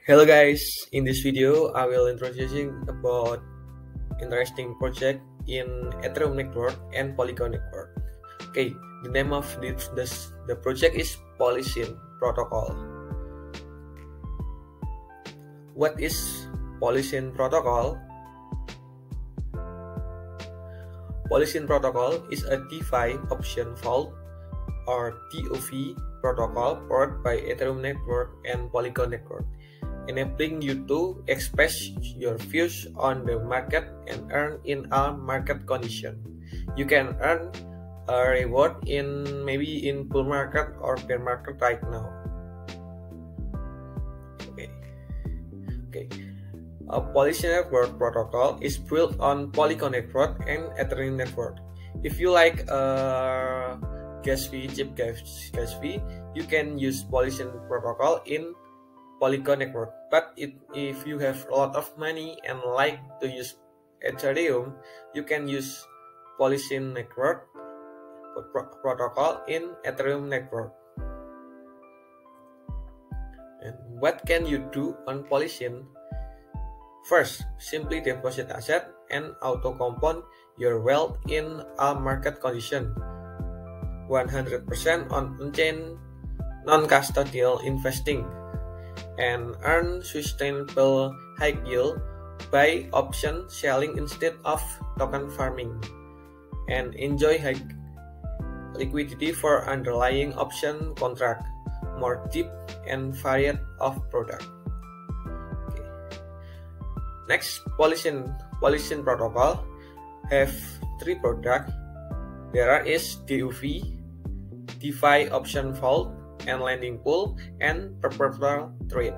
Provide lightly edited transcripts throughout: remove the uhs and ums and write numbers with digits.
Hello guys, in this video I will introducing about interesting project in Ethereum network and Polygon network. Okay, the name of the project is Polysyn protocol. What is Polysyn protocol? Polysyn protocol is a DeFi option vault or DOV protocol powered by Ethereum network and Polygon network, enabling you to express your views on the market and earn in all market conditions. You can earn a reward in maybe in bull market or bear market right now. Okay. A Polysyn network protocol is built on Polygon network and Ethereum network. If you like gas fee, cheap gas fee, you can use Polysyn protocol in Polygon network. But if you have a lot of money and like to use Ethereum, you can use Polysyn network protocol in Ethereum network. And what can you do on Polysyn? First, simply deposit asset and auto compound your wealth in all market condition. 100% on on-chain non-custodial investing, and earn sustainable high yield by option selling instead of token farming, and enjoy high liquidity for underlying option contract, more deep and varied of product. Okay. Next, Polysyn protocol have three products. There is DOV, DeFi option vault, and lending pool, and perpetual trade.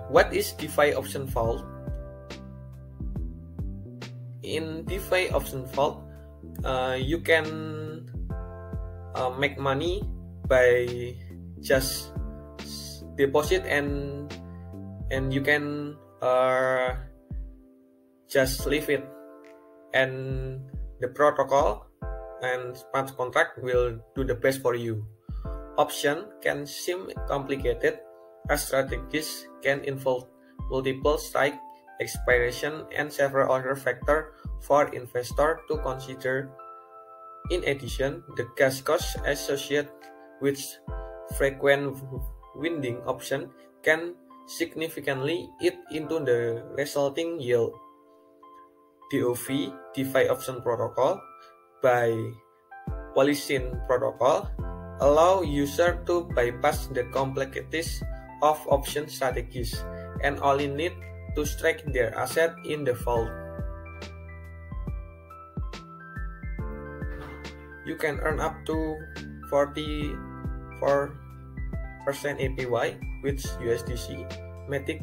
What is DeFi option vault? In DeFi option vault, you can make money by just deposit and you can just leave it, and the protocol and smart contract will do the best for you. Option can seem complicated as strategies can involve multiple strike expiration and several other factors for investor to consider. In addition, the gas cost associated with frequent winding option can significantly eat into the resulting yield. DOV, DeFi option protocol, by Polysyn protocol allow user to bypass the complexities of option strategies and only need to strike their asset in the vault. You can earn up to 44% APY with USDC Matic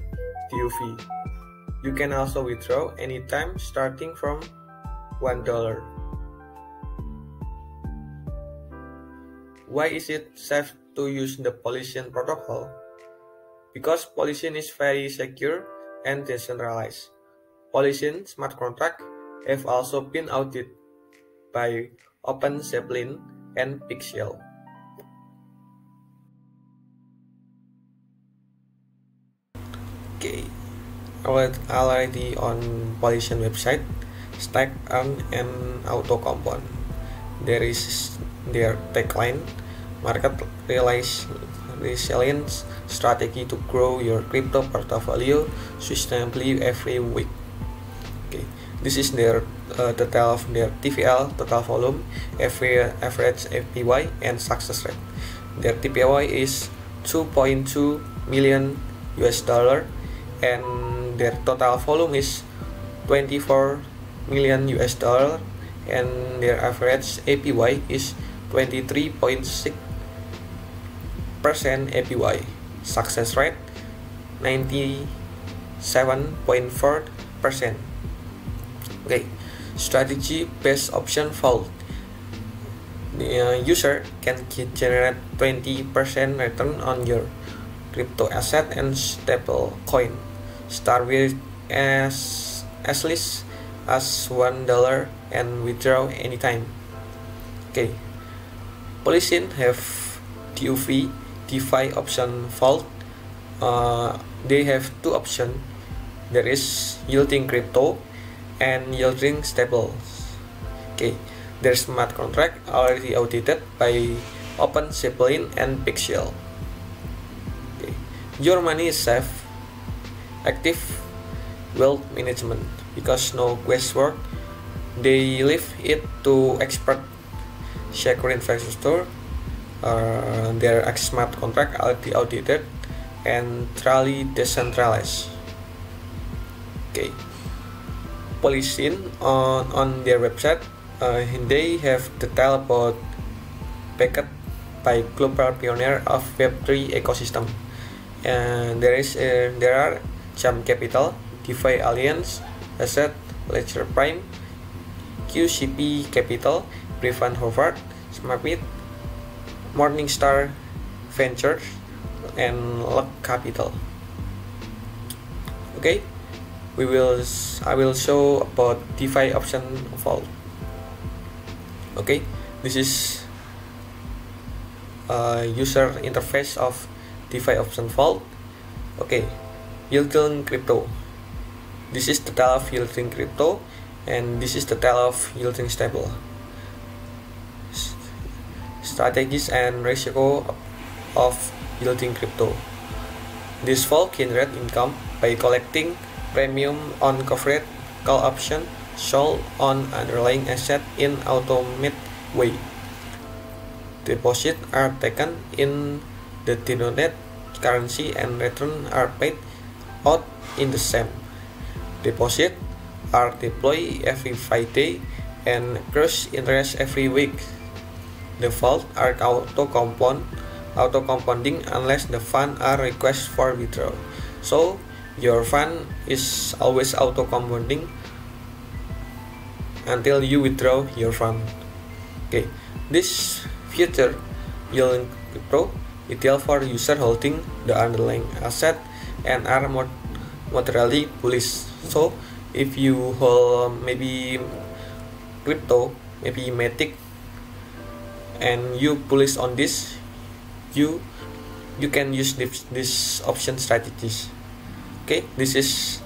DOV. You can also withdraw anytime starting from $1. Why is it safe to use the Polysyn protocol? Because Polysyn is very secure and decentralized. Polysyn smart contract have also been audited by OpenZeppelin and Pixel. Okay, already on Polysyn website, stack, earn, and auto compound. There is their tagline: market resilience strategy to grow your crypto portfolio sustainably every week. Okay, this is their total of their TVL, total volume, average APY, and success rate. Their TPY is 2.2 million US dollar, and their total volume is 24 million US dollar, and their average APY is 23.6% APY. Success rate 97.4%. Okay, strategy based option vault. The user can generate 20% return on your crypto asset and stable coin. Start with as least as $1 and withdraw anytime. Okay, Polysyn have DOV, DeFi option vault, they have two options. There is yielding crypto and yielding stables. Okay, their smart contract already audited by OpenZeppelin and Pixel. Okay. Your money is safe. Active wealth management, because no guesswork. They leave it to expert secure infrastructure. Their smart contract already audited and truly decentralized. Okay. Policing on their website, they have detail about backed by global pioneer of Web3 ecosystem. And there are Jump Capital, DeFi Alliance, Asset, Ledger Prime, QCP Capital, Brevan Howard, Smartbit, Morningstar Ventures, and Luck Capital. Okay, I will show about DeFi option vault. Okay, this is user interface of DeFi option vault. Okay, yielding crypto. This is the data of yielding crypto, and this is the data of yielding stable. Strategies and ratio of yielding crypto. This vault generate income by collecting premium on covered call option sold on underlying asset in automated way. Deposits are taken in the denominated currency and returns are paid out in the same. Deposits are deployed every 5 days and accrues interest every week. The vault are auto-compounding unless the funds are requested for withdrawal. So your fund is always auto-compounding until you withdraw your fund. Okay, this feature yielding crypto ideal for user holding the underlying asset and are moderately bullish. So if you hold maybe crypto, maybe Matic, and you bullish on this, you can use this option strategies. Okay, this is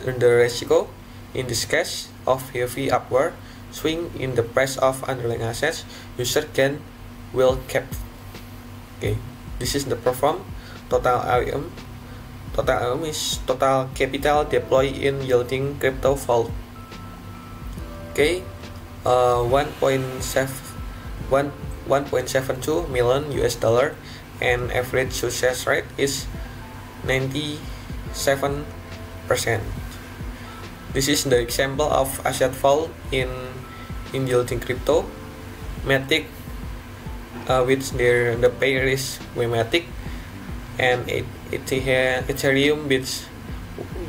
the ratio in this case of heavy upward swing in the price of underlying assets. User will cap. Okay, this is the perform total AUM. Total AUM is total capital deployed in yielding crypto vault. Okay, 1.72 million US dollar, and average success rate is 97%. This is the example of asset vault in yielding crypto. Matic, which the pair is Matic, and Ethereum, which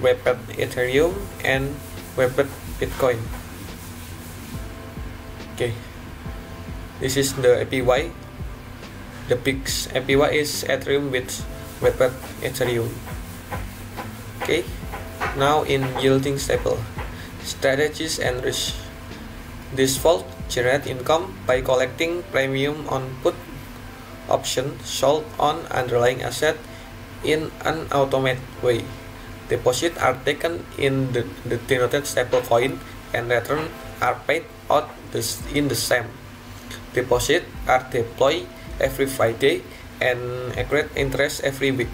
Webpack Ethereum and Webpack Bitcoin. Okay, this is the APY. The biggest APY is Ethereum with Webpack Ethereum. Okay, now in yielding stable strategies and risk. This vault generate income by collecting premium on put option sold on underlying asset in an automated way. Deposits are taken in the denominated stable coin and returns are paid out in the same. Deposits are deployed every 5 days and accrue interest every week.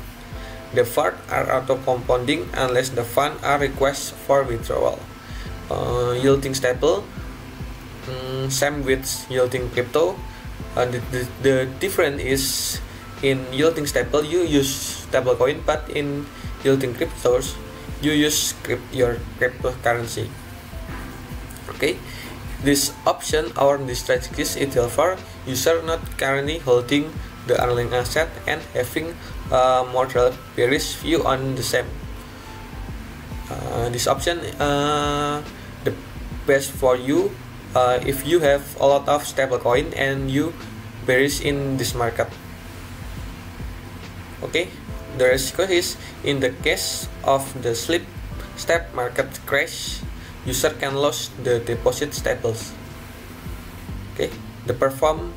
The funds are auto-compounding unless the funds are requested for withdrawal. Yielding stable, same with yielding crypto. The difference is in yielding stable you use stablecoin, but in yielding cryptos you use your cryptocurrency. Okay, this option or this strategy is ideal for user not currently holding the underlying asset and having a moderate bearish view on the same. This option the best for you if you have a lot of stablecoin and you bearish in this market. Okay, the risk is in the case of the step market crash, user can lose the deposit stables. Okay, the perform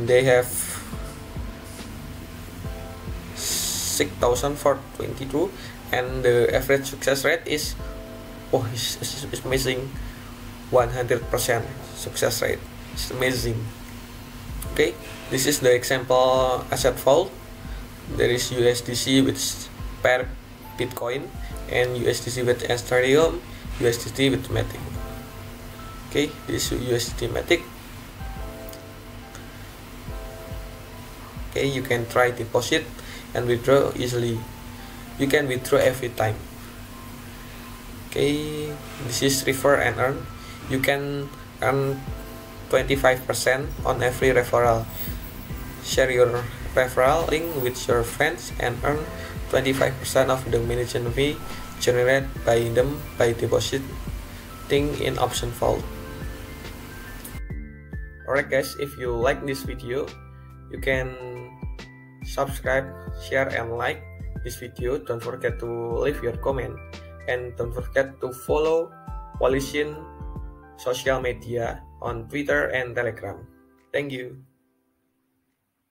They have 6,422, and the average success rate is amazing. 100% success rate. It's amazing. Okay, this is the example asset vault. There is USDC with per Bitcoin, and USDC with Ethereum, USDT with Matic. Okay, this is USDT Matic. Okay, you can try deposit and withdraw easily. You can withdraw every time. Okay, this is refer and earn. You can earn 25% on every referral. Share your referral link with your friends and earn 25% of the management fee generated by them by depositing in option vault. Alright guys, if you like this video, you can subscribe, share, and like this video. Don't forget to leave your comment, and don't forget to follow Polysyn social media on Twitter and Telegram. Thank you.